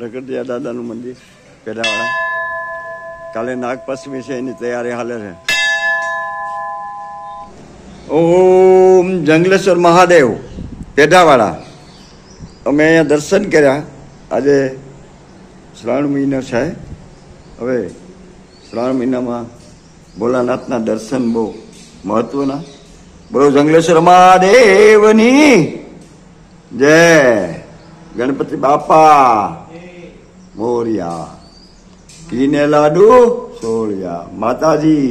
રગડિયા દાદાનું મંદિર પેઢાવાળા. કાલે નાગપંચમી છે, એની તૈયારી હાલે છે. ઓમ જંગલેશ્વર મહાદેવ પેઢાવાળા. અમે અહીંયા દર્શન કર્યા. આજે શ્રાવણ મહિનો છે. હવે શ્રાવણ મહિનામાં ભોલાનાથના દર્શન બહુ મહત્વના. બોલો જંગલેશ્વર મહાદેવની જય. ગણપતિ બાપા મોરિયા. ઘીને લાડુ સોળિયા. માતાજી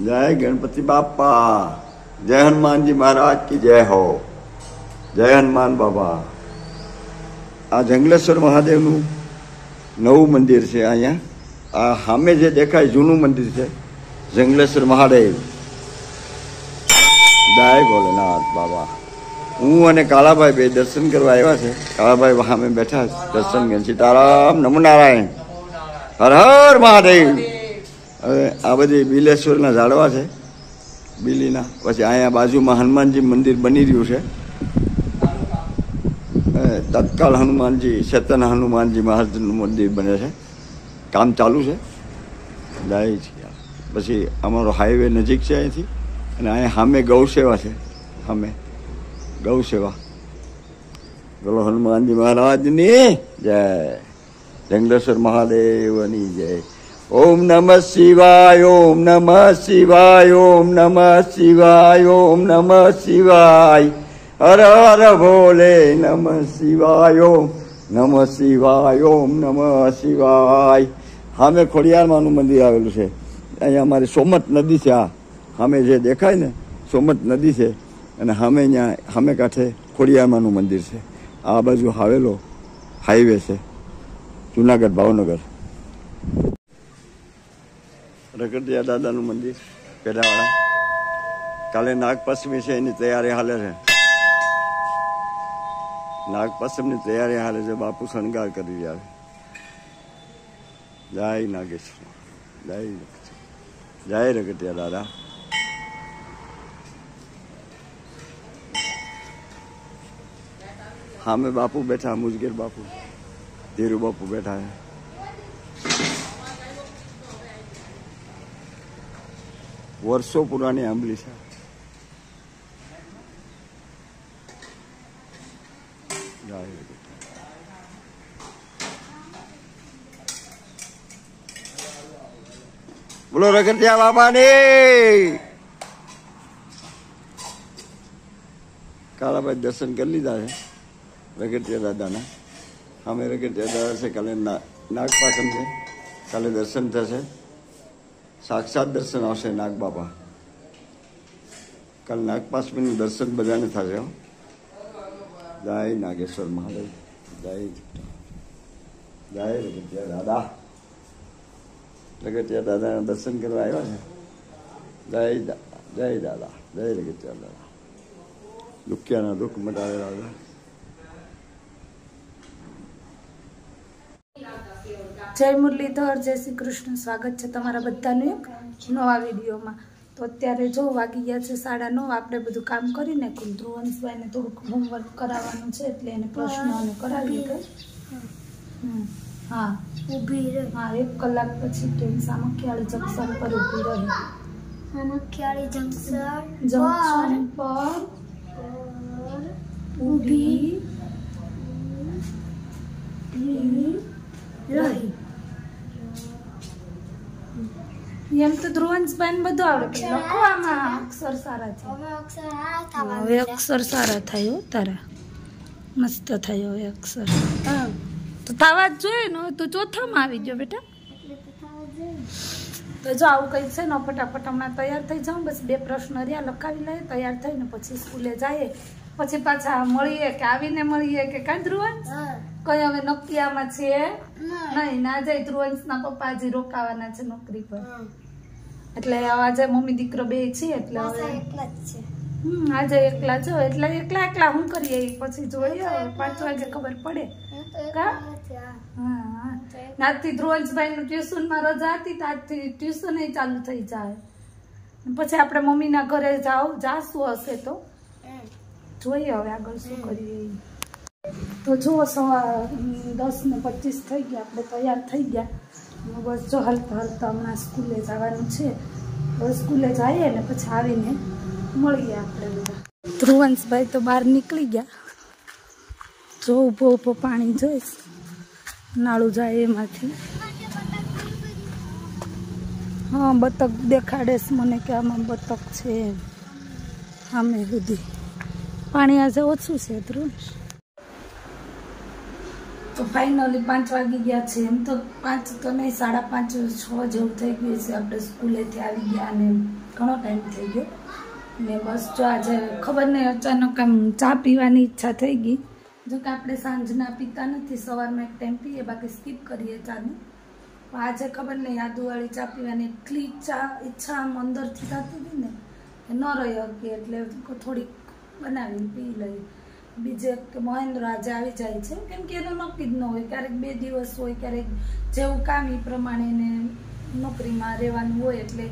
જય. ગણપતિ બાપા જય. હનુમાનજી મહારાજ કી જય હો. જય હનુમાન બાબા. આ જંગલેશ્વર મહાદેવનું નવું મંદિર છે. અહીંયા આ સામે જે દેખાય જૂનું મંદિર છે જંગલેશ્વર મહાદેવ. જય ભોલેનાથ બાબા. હું અને કાળાભાઈ બે દર્શન કરવા આવ્યા છે. કાળાભાઈ સામે બેઠા દર્શન કરે. સીતારામ નમો નારાયણ હર હર મહાદેવ. હવે આ બધી બિલેશ્વરના ઝાડવા છે બીલીના. પછી અહીંયા બાજુમાં હનુમાનજી મંદિર બની રહ્યું છે. તત્કાલ હનુમાનજી ચેતન હનુમાનજી મહારાજનું મંદિર બને છે. કામ ચાલુ છે. જાય છે. પછી અમારો હાઈવે નજીક છે અહીંથી. અને અહીંયા સામે ગૌસેવા છે. સામે ગૌસેવા. બોલો હનુમાનજી મહારાજની જય. જંગલેશ્વર મહાદેવની જય. ઓમ નમઃ શિવાય. ઓમ નમઃ શિવાય. ઓમ નમઃ શિવાય. ઓમ નમઃ શિવાય. હર હર ભોલે નમઃ શિવાય. ઓમ નમઃ શિવાય. ઓમ નમઃ શિવાય. સામે ખોડિયારમાંનું મંદિર આવેલું છે. અહીંયા અમારી સોમત નદી છે. આ સામે જે દેખાય ને સોમત નદી છે. અને સામે ત્યાં સામે કાંઠે ખોડિયારમાંનું મંદિર છે. આ બાજુ આવેલો હાઈવે છે જુનાગઢ ભાવનગર. રગડિયા દાદાનું મંદિર પેઢાવાળા. કાલે નાગપંચમી છે, એની તૈયારી હાલે છે. નાગપંચમની તૈયારી હાલે છે. બાપુ શણગાર કરી રહ્યા છે. જય નાગેશ્વર. જય જય રગડિયા દાદા. સામે બાપુ બેઠા. મુજગીર બાપુ ધીરુ બાપુ બેઠા છે. વર્ષો પુરાની આંબલી છે. બોલો રગડિયા બાબાની. કાળાભાઈ દર્શન કરી લીધા છે રગડિયા દાદાના. અમે રગડિયા દાદા છે. કાલે નાગપાચમ છે. કાલે દર્શન થશે. સાક્ષાત દર્શન આવશે નાગ બાપા. કાલે નાગપાચમીનું દર્શન બધાને થશે. જય નાગેશ્વર મહાદેવ. જય જય રગડિયા દાદા. રગડિયા દાદાના દર્શન કરવા આવ્યા છે. જય જય દાદા. જય રગડિયા દાદા. દુખિયાના દુઃખ મટાવે દાદા. જય મુરલીધર. જય શ્રી કૃષ્ણ. સ્વાગત છે તમારા બધાનું એક નવા વિડીયોમાં. તો અત્યારે જો વાગી ગયા છે 9:30. આપણે બધું કામ કરીને ધ્રુવંશભાઈને થોડુંક હોમવર્ક કરાવવાનું છે, એટલે એને પ્રશ્નો કરાવીએ. હા ઊભી રહે. હા 1 કલાક પછી ટ્રેન સામખિયાળી જંકશન પર ઊભી રહે. સામખિયાળી જંકશન પર ઊભી રહી. એમ તો ધ્રુવંશભાઈ બધું આવડે, પણ લખવામાં અક્ષર સારા છે. હવે અક્ષર સારા થાય તારા. મસ્ત થાય હવે અક્ષર. હા તો થવા જ જોઈએ ને. તું ચોથામાં આવી ગયો બેટા. તો જો આવું કંઈક છે ને. ફટાફટ હમણાં તૈયાર થઈ જાઉં. બસ 2 પ્રશ્ન રહ્યા લખાવી લઈએ. તૈયાર થઈને પછી સ્કૂલે જઈએ. પછી પાછા મળીએ કે આવીને મળીએ કે કાંઈ ધ્રુવંશ કઈ હવે નક્કી આમાં છે નહીં. ના જાય. ધ્રુવંશના પપ્પા હજી રોકાવાના છે નોકરી પર. એટલે આજે મમ્મી દીકરો 2 છીએ. એટલે હવે આજે એકલા છો. એટલે એકલા હું કરીએ પછી જોઈએ. 5 વાગે ખબર પડે. આજથી ધ્રુવંશભાઈ નું ટ્યુશન માં રજા હતી. આજથી ટ્યુશન ચાલુ થઈ જાય. પછી આપણે મમ્મીના ઘરે જાશું હશે તો જોઈએ હવે આગળ શું કરીએ. તો જુઓ 10:25 થઈ ગયા, આપણે તૈયાર થઈ ગયા। બસ જો હાલતા હાલતા હમણાં સ્કૂલે જવાનું છે, હવે સ્કૂલે જઈએ ને પછી આવીને મળીએ આપણે બધા। ધ્રુવંશભાઈ તો બહાર નીકળી ગયા, જો ઊભો ઊભો પાણી જોઈશ, નાળું જાય એમાંથી। હા, બતક દેખાડે છે મને કે આમાં બતક છે, આમે સુધી પાણી આજે ઓછું છે ધ્રુવંશ। તો ફાઇનલી 5 વાગી ગયા છે, એમ તો 5 તો નહીં, 5:30 6 જેવું થઈ ગયું છે। આપણે સ્કૂલેથી આવી ગયા અને ઘણો ટાઈમ થઈ ગયો ને બસ જો આજે ખબર નહીં અચાનક આમ ચા પીવાની ઈચ્છા થઈ ગઈ। જો કે આપણે સાંજના પીતા નથી, સવારમાં એક ટાઈમ પીએ, બાકી સ્કીપ કરીએ ચાને। પણ આજે ખબર નહીં આદુવાળી ચા પીવાની એટલી ઈચ્છા આમ અંદરથી થતી હતી ને કે ન રહી હતી, એટલે થોડીક બનાવીને પી લઈ। બીજે કે મહેન્દ્ર આજે આવી જાય છે, કેમ કે એનું નક્કી જ ન હોય, ક્યારેક 2 દિવસ હોય, ક્યારેક જેવું કામ એ પ્રમાણે એને નોકરીમાં રહેવાનું હોય, એટલે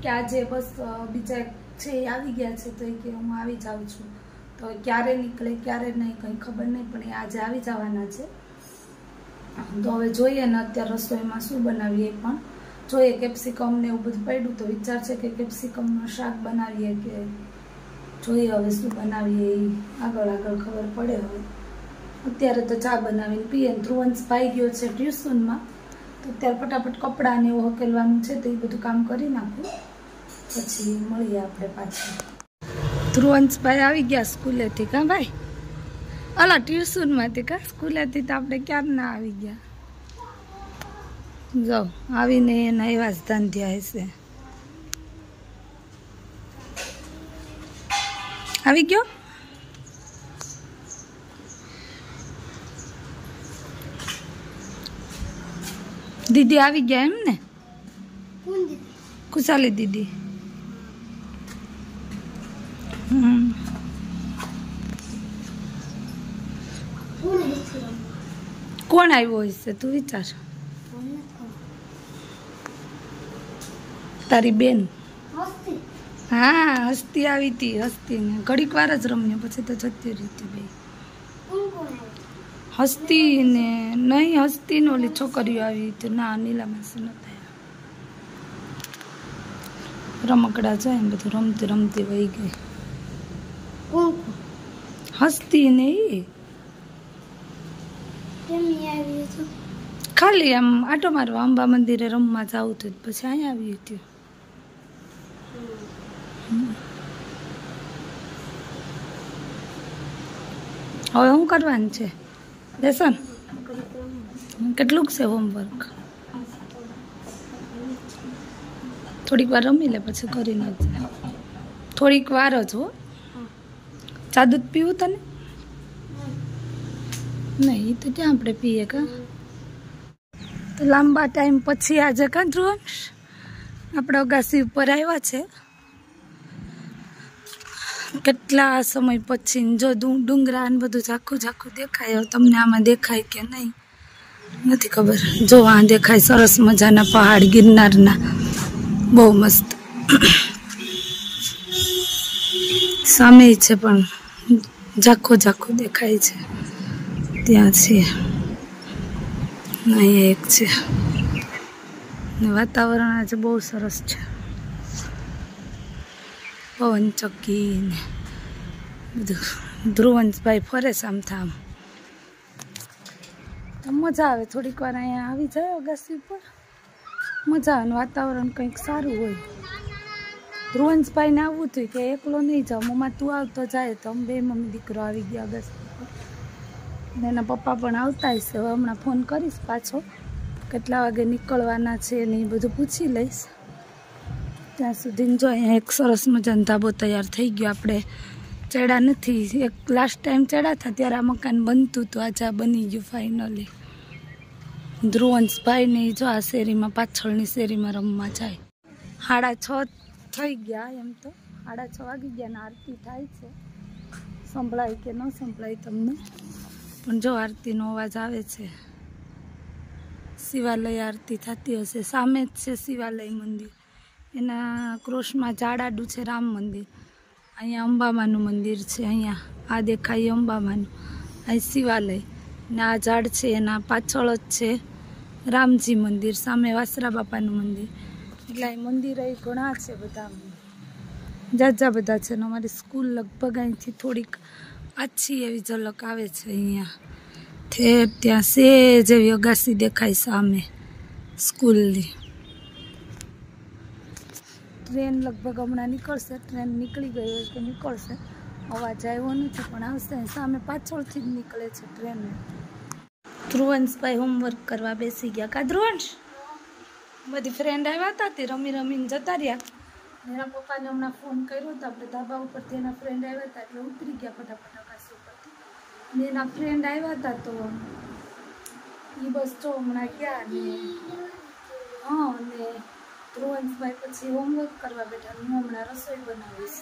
કે આજે બસ બીજા છે એ આવી ગયા છે તો એ કે હું આવી જાઉં છું। તો ક્યારે નીકળે ક્યારે નહીં કંઈ ખબર નહીં, પણ એ આજે આવી જવાના છે। તો હવે જોઈએ ને અત્યારે રસોઈમાં શું બનાવીએ, પણ જોઈએ કેપ્સિકમ ને એવું બધું પડ્યું તો વિચાર છે કે કેપ્સિકમનું શાક બનાવીએ કે જોઈએ હવે શું બનાવીએ, એ આગળ ખબર પડે। હવે અત્યારે તો ચા બનાવીને પીએ। ધ્રુવંશ ભાઈ ગયો છે ટ્યુશનમાં, તો અત્યારે ફટાફટ કપડાં ને એવું હકેલવાનું છે, તો એ બધું કામ કરી નાખું, પછી મળીએ આપણે પાછા। ધ્રુવંશભાઈ આવી ગયા સ્કૂલેથી, કાં ભાઈ? અલા ટ્યુશનમાંથી કાં સ્કૂલેથી તો આપણે ક્યારના આવી ગયા। જાઓ આવીને એના એવા જ ધાંધ્યા હશે। આવી ગયો? દીદી આવી ગયા એમ ને? ખુશાલી દીદી। કોણ આવ્યો હશે તું વિચાર? તારી બેન? હા, હસ્તી આવી હતી, હસ્તી ને ઘડીક વાર જ રમ્યો, પછી તો જતી રહી હતી ભાઈ। હસ્તી ને નહીં, હસ્તી ને ઓલી છોકરીઓ આવી હતી, ના નીલામાસી નતા, રમકડા જાય એમ બધું રમતી રમતી વહી ગઈ। હસ્તી ને ખાલી આમ આટો મારવા, અંબા મંદિરે રમવા જવું હતું, પછી અહીંયા આવી હતી। હવે શું કરવાનું છે? લેસન કેટલુંક છે હોમવર્ક? થોડીક વાર રમી લે પછી કરી નાખજે, થોડીક વાર જ હો। ચા દૂધ પીવું તને? નહીં તો ત્યાં આપણે પીએ કા? તો લાંબા ટાઈમ પછી આજે કાં ધ્રુવંશ આપણે અગાસી ઉપર આવ્યા છે, કેટલા સમય પછી। જો ડુંગરા ને બધું ઝાખું ઝાખું દેખાય, તમને આમાં દેખાય કે નહીં નથી ખબર। જો આ દેખાય સરસ મજાના પહાડ ગિરનારના, બહુ મસ્ત। સામે છે પણ ઝાખો ઝાખો દેખાય છે, ત્યાં છે, અહીંયા એક છે ને વાતાવરણ આજે બહુ સરસ છે, પવન ચક્કી ને બધું। ધ્રુવંશભાઈ ફરે છે આમ થામ, મજા આવે થોડીક વાર અહીંયા આવી જાય અગાસી ઉપર, મજા આવે, વાતાવરણ કંઈક સારું હોય। ધ્રુવંશભાઈને આવવું હતું કે એકલો નહીં જાઉં, મમ્મા તું આવતો જાય, તો અમે બે મમ્મી દીકરો આવી ગયા અગાસી ઉપર, ને એના પપ્પા પણ આવતા હશે। હવે હમણાં ફોન કરીશ પાછો, કેટલા વાગે નીકળવાના છે ને એ બધું પૂછી લઈશ। ત્યાં સુધી જો અહીંયા એક સરસ મજાનો ધાબો તૈયાર થઈ ગયો। આપણે ચડ્યા નથી, એક લાસ્ટ ટાઈમ ચડ્યા હતા ત્યારે આ મકાન બનતું હતું, આજે આ બની ગયું ફાઇનલી। ધ્રુવંશભાઈને જો આ શેરીમાં, પાછળની શેરીમાં રમવા જાય। 6:30 થઈ ગયા, એમ તો 6:30 વાગી ગયા ને આરતી થાય છે, સંભળાય કે ન સંભળાય તમને, પણ જો આરતીનો અવાજ આવે છે। શિવાલય આરતી થતી હશે, સામે જ છે શિવાલય મંદિર, એના ક્રોશમાં ઝાડાડું છે રામ મંદિર, અહીંયા અંબામાનું મંદિર છે, અહીંયા આ દેખાય અંબામાનું, અહીં શિવાલય। ને આ ઝાડ છે એના પાછળ જ છે રામજી મંદિર, સામે વાસરા બાપાનું મંદિર. એટલે અહીં મંદિર અહીં ઘણા છે બધા, જાજા બધા છે. ને અમારી સ્કૂલ લગભગ અહીંથી થોડીક આછી એવી ઝલક આવે છે. અહીંયા ત્યાં સેજ એવી અગાસી દેખાય સામે સ્કૂલની. ટ્રેન લગભગ હમણાં નીકળશે, ટ્રેન નીકળી ગઈ હોય કે નીકળશે, અવાજ આવ્યો નથી પણ આવશે. સામે પાછળથી જ નીકળે છે ટ્રેન. ધ્રુવંશભાઈ હોમવર્ક કરવા બેસી ગયા. કા ધ્રુવંશ? બધી ફ્રેન્ડ આવ્યા હતા તે રમી રમીને જતા રહ્યા. એના પપ્પાને હમણાં ફોન કર્યો હતો, આપણે ધાબા ઉપરથી એના ફ્રેન્ડ આવ્યા હતા એટલે ઉતરી ગયા ફટાફટ આકાશ ઉપરથી. ને એના ફ્રેન્ડ આવ્યા હતા તો એ બસ તો હમણાં ગયા. ને હા, ને ધ્રુવંશભાઈ પછી હોમવર્ક કરવા બેઠા. હું હમણાં રસોઈ બનાવીશ.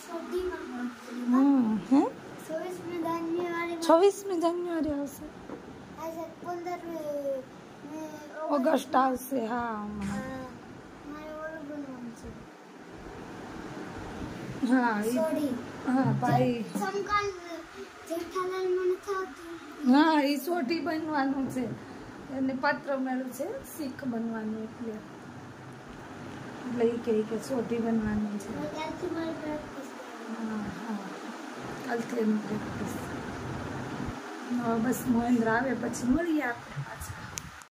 26મી જાન્યુઆરી આવશે, ઓગસ્ટ આવશે. હા હા હા ભાઈ, હા એ સોઢી બનવાનું છે, એને પાત્ર મળ્યું છે શીખ બનવાનું. એટલે એ કે સોઢી બનવાનું છે. હા હા, કાલથી એનું પ્રેક્ટિસ. બસ મહેન્દ્ર આવે પછી મળીએ આપણે પાછા.